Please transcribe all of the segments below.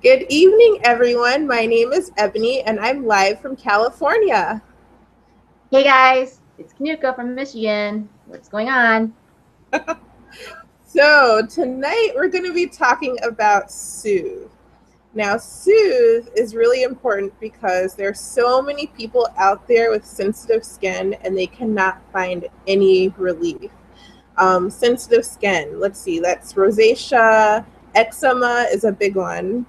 Good evening, everyone. My name is Ebony, and I'm live from California. Hey guys, it's Kinuka from Michigan. What's going on? So, tonight we're going to be talking about Soothe. Now, Soothe is really important because there are so many people out there with sensitive skin and they cannot find any relief. Sensitive skin, let's see, that's rosacea, eczema is a big one,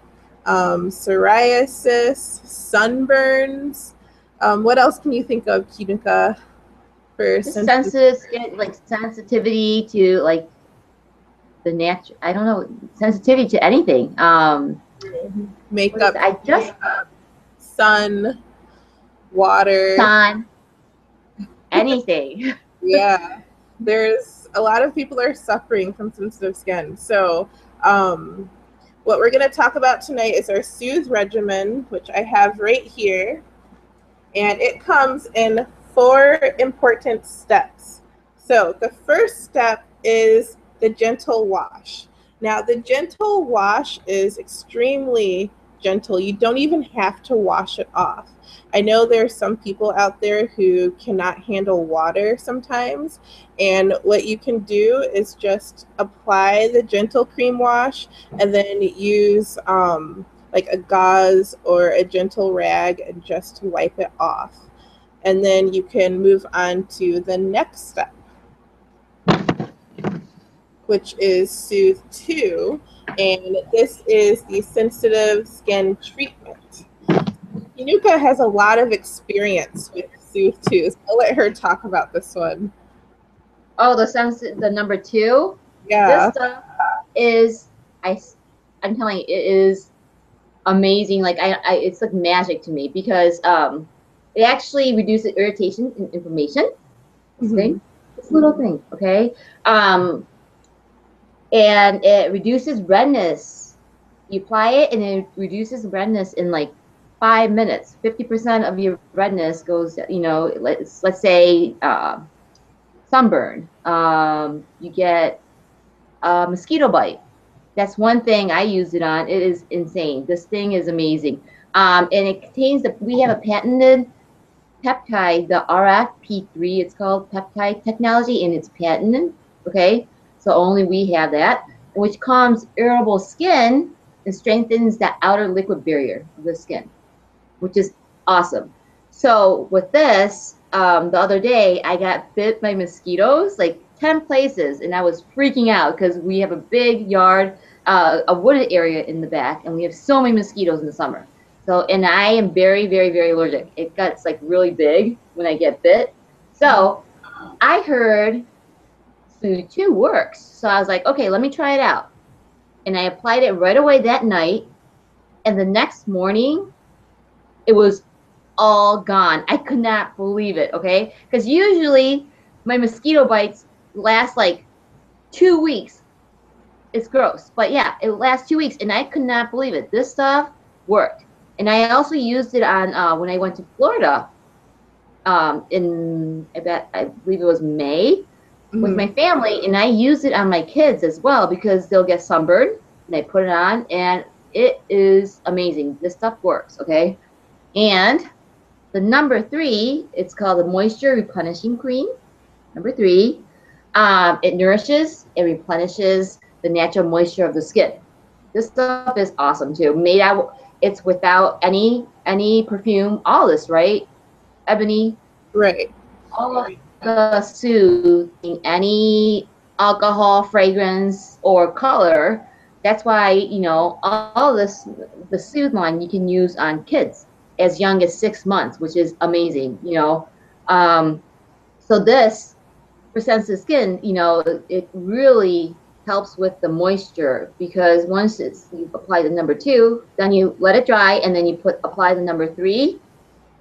psoriasis, sunburns. What else can you think of, Kinuka, for Just sensitive? like sensitivity to like the natural. I don't know, sensitivity to anything. What is Makeup, it? I just sun, water. sun anything. Yeah, there's a lot of people are suffering from sensitive skin. So, um, what we're going to talk about tonight is our Soothe regimen, which I have right here. And it comes in 4 important steps. So the first step is the gentle wash. Now, the gentle wash is extremely gentle. You don't even have to wash it off. I know there are some people out there who cannot handle water sometimes, and what you can do is just apply the gentle cream wash and then use like a gauze or a gentle rag and just wipe it off. And then you can move on to the next step, which is Soothe 2. And this is the sensitive skin treatment. Kinuka has a lot of experience with Soothe 2, so I'll let her talk about this one. Oh, the number two. This Yeah, stuff is I. I'm telling you, it is amazing. Like it's like magic to me because it actually reduces irritation and inflammation. This mm-hmm. thing, this little thing, okay. And it reduces redness. You apply it and it reduces redness in like 5 minutes. 50% of your redness goes, let's say sunburn. You get a mosquito bite. That's one thing I use it on. It is insane. This thing is amazing. And it contains we have a patented peptide, the RFP3, it's called peptide technology, and it's patented. Okay, so only we have that, which calms irritable skin and strengthens that outer liquid barrier of the skin, which is awesome. So with this, the other day I got bit by mosquitoes like 10 places, and I was freaking out because we have a big yard, a wooded area in the back, and we have so many mosquitoes in the summer. So, and I am very, very, very allergic. It gets like really big when I get bit. So I heard Soothe 2 works. So I was like, okay, let me try it out. And I applied it right away that night. And the next morning, it was all gone. I could not believe it, okay? Because usually my mosquito bites last like 2 weeks. It's gross. But yeah, it lasts 2 weeks. And I could not believe it. This stuff worked. And I also used it on when I went to Florida in I believe it was May with Mm-hmm. my family, and I used it on my kids as well because they'll get sunburned, and I put it on, and it is amazing. This stuff works, okay? And the number three, it's called the Moisture Replenishing Cream. Number three, it nourishes and replenishes the natural moisture of the skin. This stuff is awesome too. Made out, it's without any perfume. All this, right? Ebony, Right. all of the soothing any alcohol, fragrance, or color. That's why, all this, the Soothe line you can use on kids as young as 6 months, which is amazing, Um, so this, for sensitive skin, it really helps with the moisture because once you apply the number two, then you let it dry and then you apply the number three,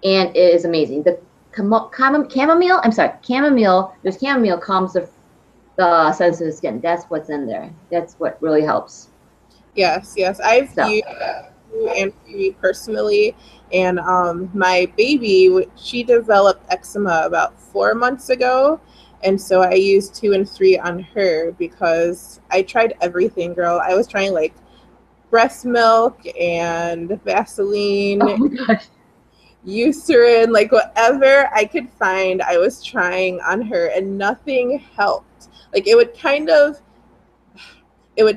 and it is amazing. The chamomile, I'm sorry, chamomile. There's chamomile calms the sensitive skin. That's what's in there. That's what really helps. Yes, yes. I've So, used and me personally, and my baby, she developed eczema about 4 months ago, and so I used 2 and 3 on her because I tried everything, girl. I was trying like breast milk and Oh Vaseline, my gosh. Eucerin, like whatever I could find, I was trying on her, and nothing helped. Like it would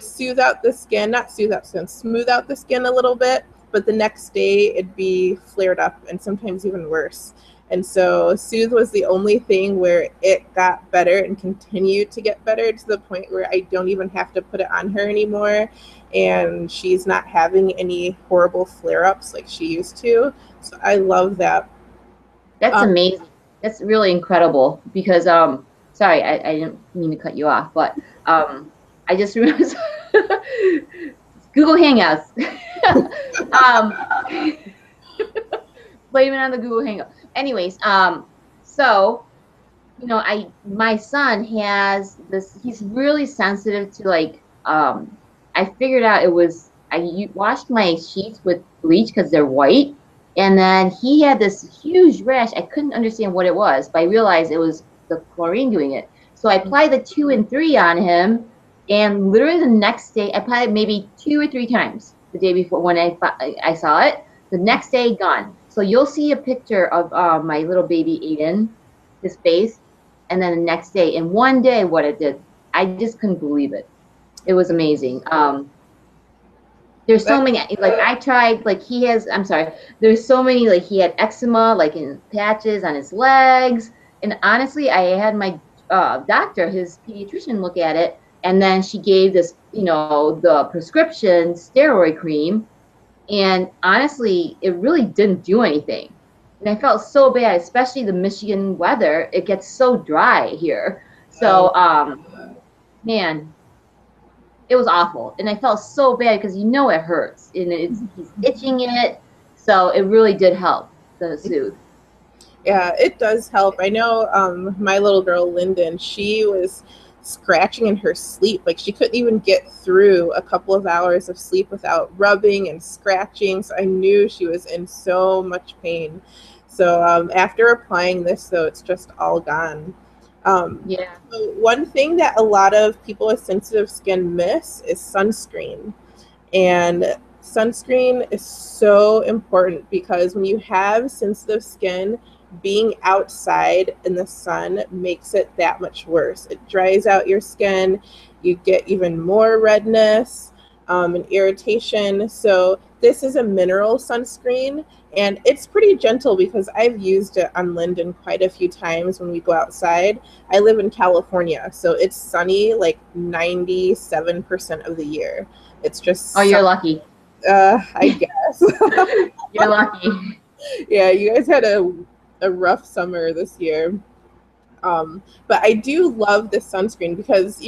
soothe out the skin, not soothe out skin, smooth out the skin a little bit, but the next day it'd be flared up and sometimes even worse. And so Soothe was the only thing where it got better and continued to get better to the point where I don't even have to put it on her anymore. And she's not having any horrible flare ups like she used to. So I love that. That's Um, amazing. That's really incredible because sorry, I didn't mean to cut you off, but I just realized Google Hangouts. um blame it on the Google Hangout. Anyways, so my son has this. He's really sensitive to like. I figured out it was washed my sheets with bleach because they're white, and then he had this huge rash. I couldn't understand what it was, but I realized it was the chlorine doing it. So I applied the 2 and 3 on him, and literally the next day, I applied it maybe 2 or 3 times the day before when I saw it. The next day, gone. So you'll see a picture of my little baby Aiden, his face, and then the next day, in one day, what it did, I just couldn't believe it. It was amazing. There's so many, like I tried, like he has, I'm sorry, there's so many, like he had eczema, like in patches on his legs. And honestly, I had my doctor, his pediatrician, look at it. And then she gave this, the prescription steroid cream. And honestly, it really didn't do anything. And I felt so bad, especially the Michigan weather. It gets so dry here. So, man, it was awful. And I felt so bad because it hurts. And he's itching it. So it really did help, the Soothe. Yeah, it does help. I know my little girl, Lyndon, she was scratching in her sleep. Like she couldn't even get through a couple of hours of sleep without rubbing and scratching. So I knew she was in so much pain. So after applying this, though, it's just all gone. Yeah. So one thing that a lot of people with sensitive skin miss is sunscreen. And sunscreen is so important because when you have sensitive skin, being outside in the sun makes it that much worse. It dries out your skin. You get even more redness and irritation. So this is a mineral sunscreen, and it's pretty gentle because I've used it on Lyndon quite a few times when we go outside. I live in California, so it's sunny like 97% of the year. It's just Oh, you're lucky. I guess. You're lucky. Yeah, you guys had a rough summer this year. But I do love this sunscreen because,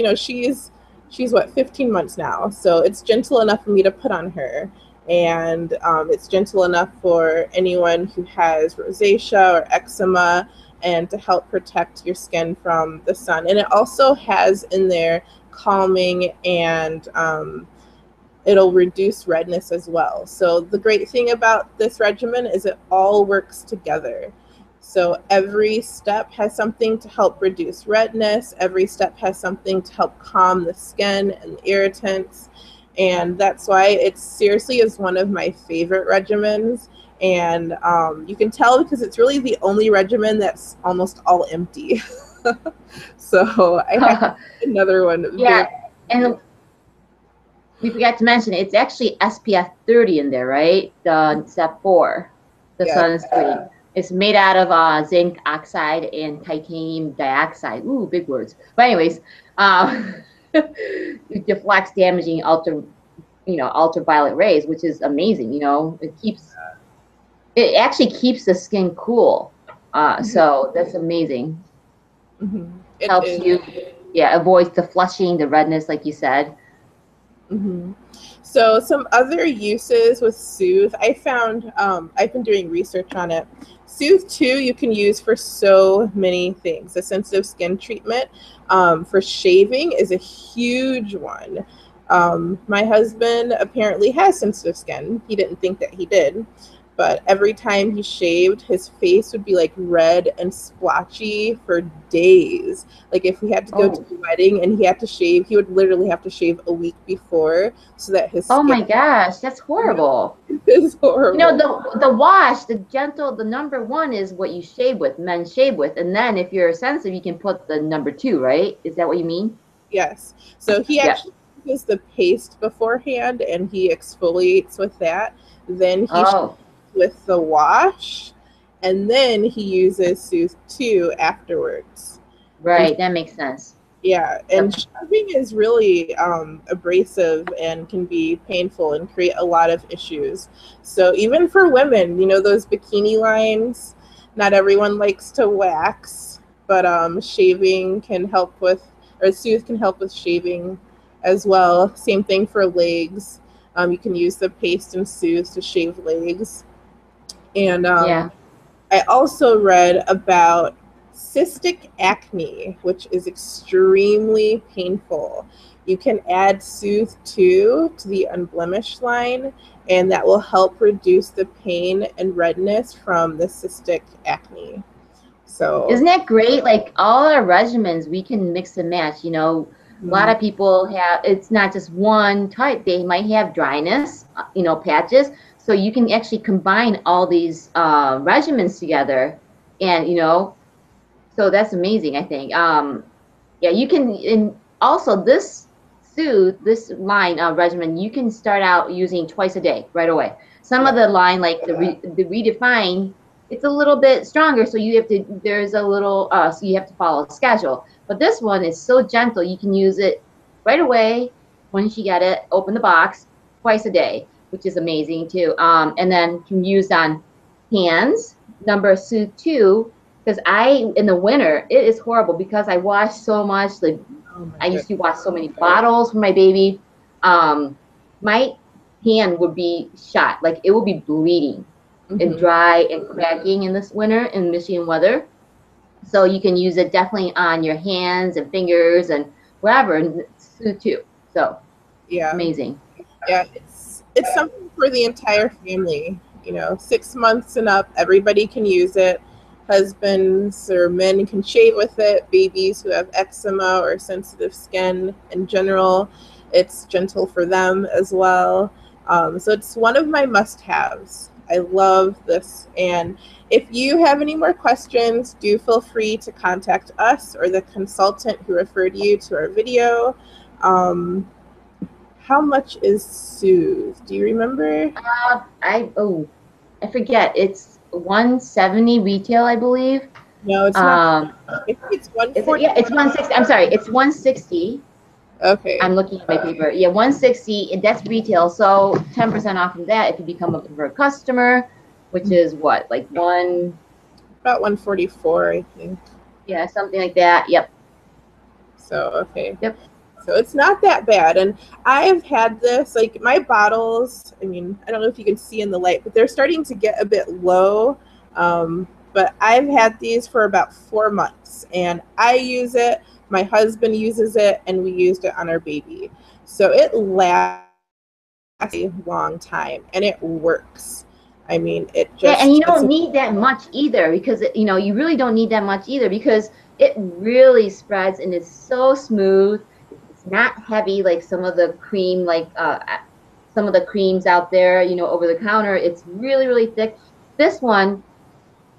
she's what, 15 months now. So it's gentle enough for me to put on her. And it's gentle enough for anyone who has rosacea or eczema and to help protect your skin from the sun. And it also has in there calming and it'll reduce redness as well. So the great thing about this regimen is it all works together. So every step has something to help reduce redness. Every step has something to help calm the skin and the irritants. And that's why it seriously is one of my favorite regimens. And you can tell because it's really the only regimen that's almost all empty. So I have another one. Yeah, and we forgot to mention it's actually SPF 30 in there, right? The step 4, the sunscreen. It's made out of zinc oxide and titanium dioxide. Ooh, big words. But anyways, it deflects damaging ultraviolet rays, which is amazing. It actually keeps the skin cool. So that's amazing. Mm-hmm. Helps you, avoids the flushing, the redness, like you said. Mm-hmm. So some other uses with Soothe, I found, I've been doing research on it. Soothe 2 you can use for so many things. A sensitive skin treatment for shaving is a huge one. My husband apparently has sensitive skin. He didn't think that he did. but every time he shaved, his face would be like red and splotchy for days. Like if we had to go to Oh. a wedding and he had to shave, he would literally have to shave a week before so that his Oh skin my gosh, that's horrible. is You know, horrible. the wash, the gentle, the number one is what you shave with, men shave with. And then if you're sensitive, you can put the number two, right? Is that what you mean? Yes. So he Yeah. actually uses the paste beforehand and he exfoliates with that. Then he shaves Oh, with the wash, and then he uses Soothe 2 afterwards. And right. That makes sense. yeah, and Yep. shaving is really abrasive and can be painful and create a lot of issues. So even for women, you know, those bikini lines, not everyone likes to wax, but shaving can help with, or Soothe can help with shaving as well. Same thing for legs. You can use the paste and Soothe to shave legs. And Yeah. I also read about cystic acne, which is extremely painful. You can add Soothe 2 to the unblemished line, and that will help reduce the pain and redness from the cystic acne. So, Isn't that great? Like all our regimens, we can mix and match. You know, a lot mm, of people have, it's not just one type. They might have dryness, patches. So you can actually combine all these regimens together. And, so that's amazing, I think. Yeah, you can, and also this Soothe, this line regimen, you can start out using twice a day right away. Some of yeah, the line, like the Redefine, it's a little bit stronger, so you have to, there's a little, so you have to follow a schedule. But this one is so gentle, you can use it right away once you get it, open the box twice a day, which is amazing too. And then can use on hands, number Soothe 2, because in the winter, it is horrible because I wash so much. Like oh my I used goodness. to wash so many bottles for my baby. My hand would be shot, like it would be bleeding and Hmm. dry and cracking in this winter in Michigan weather. So you can use it definitely on your hands and fingers and wherever, and Soothe too. So Yeah, amazing. yeah, it's something for the entire family. You know, 6 months and up, everybody can use it. Husbands or men can shave with it. Babies who have eczema or sensitive skin in general, it's gentle for them as well. So it's one of my must-haves. I love this. And if you have any more questions, do feel free to contact us or the consultant who referred you to our video. Um, how much is Soothe? Do you remember? I forget. It's 170 retail, I believe. No, it's not. Um, I think it's is it? 140. Yeah, it's 160. I'm sorry, it's 160. Okay. I'm looking at my paper. Yeah, 160, and that's retail. So 10% off of that if you become a preferred customer, which is what, like one, About 144, I think. yeah, something like that. Yep. So, okay. Yep. So it's not that bad. And I've had this, like my bottles, I mean, I don't know if you can see in the light, but they're starting to get a bit low. But I've had these for about 4 months and I use it. My husband uses it and we used it on our baby. So it lasts a long time and it works. I mean, it Yeah, and just, you it's, don't need that much either because you really don't need that much either because it really spreads and it's so smooth. It's not heavy like some of the cream, like some of the creams out there, over the counter. It's really, really thick. This one,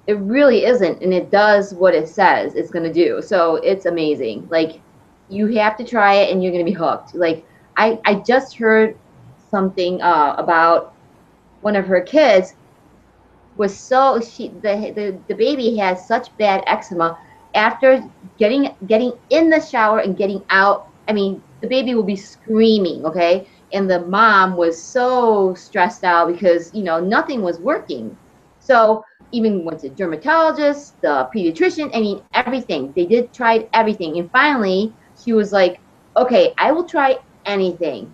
it really isn't, and it does what it says it's going to do. So it's amazing. Like you have to try it and you're going to be hooked. Like I just heard something about one of her kids was so the baby has such bad eczema after getting in the shower and getting out. I mean, the baby will be screaming, okay? And the mom was so stressed out because nothing was working. So even went to dermatologist, the pediatrician, I mean everything. They did tried everything. And finally she was like, okay, I will try anything,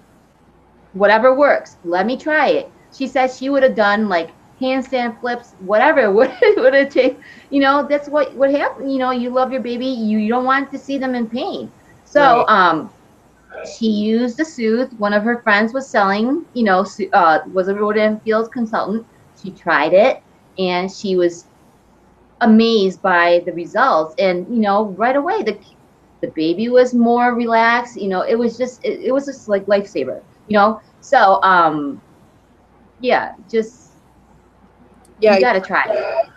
whatever works. Let me try it. She said she would have done like handstand flips, whatever would it take. That's what happened. You love your baby. You don't want to see them in pain. So right. she used the Soothe. One of her friends was selling. Was a Rodan Fields consultant. she tried it, and she was amazed by the results. And right away the baby was more relaxed. It was just it was just like lifesaver. So yeah, just Yeah, you got to try it.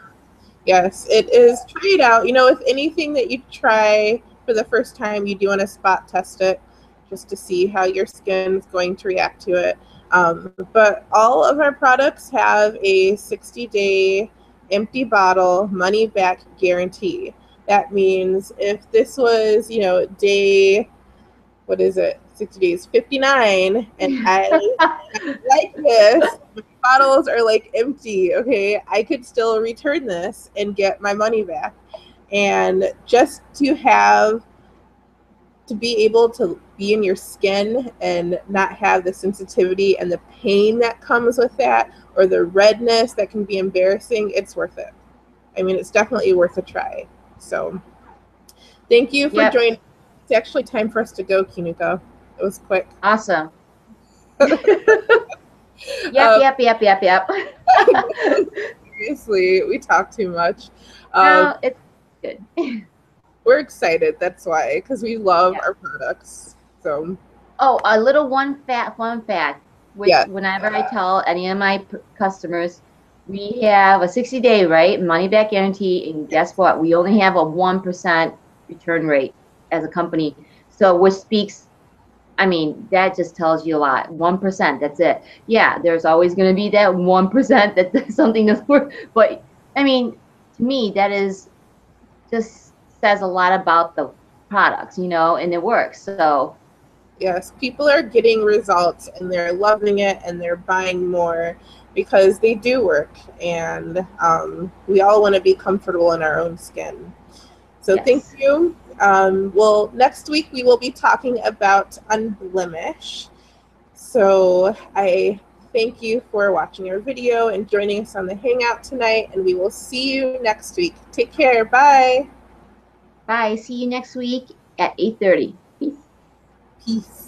yes, it is. Try it out. With anything that you try for the first time, you do want to spot test it just to see how your skin is going to react to it. But all of our products have a 60-day empty bottle money back guarantee. That means if this was, day, what is it, 60 days, 59, and I like this, my bottles are like empty, okay, I could still return this and get my money back. And just to be able to be in your skin and not have the sensitivity and the pain that comes with that, or the redness that can be embarrassing, it's worth it. I mean, it's definitely worth a try. So thank you for Yep. joining. It's actually time for us to go, Kinuka. It was quick. Awesome. Um, Yep. Seriously, we talk too much. No, it's good. We're excited. That's why, because we love Yeah. our products. So Oh, a little fun fact, which yeah, whenever I tell any of my customers, we have a 60-day, right, money back guarantee, and guess what? We only have a 1% return rate as a company. So which speaks, I mean, that just tells you a lot. 1%, that's it. Yeah, there's always going to be that 1% that something doesn't work. But I mean, to me, that is just says a lot about the products, and it works. So yes, people are getting results and they're loving it and they're buying more because they do work, and we all want to be comfortable in our own skin. So thank yes. you. Well, next week we will be talking about Unblemish. So I thank you for watching our video and joining us on the Hangout tonight, and we will see you next week. Take care. Bye. Bye. See you next week at 8:30. Peace. Peace.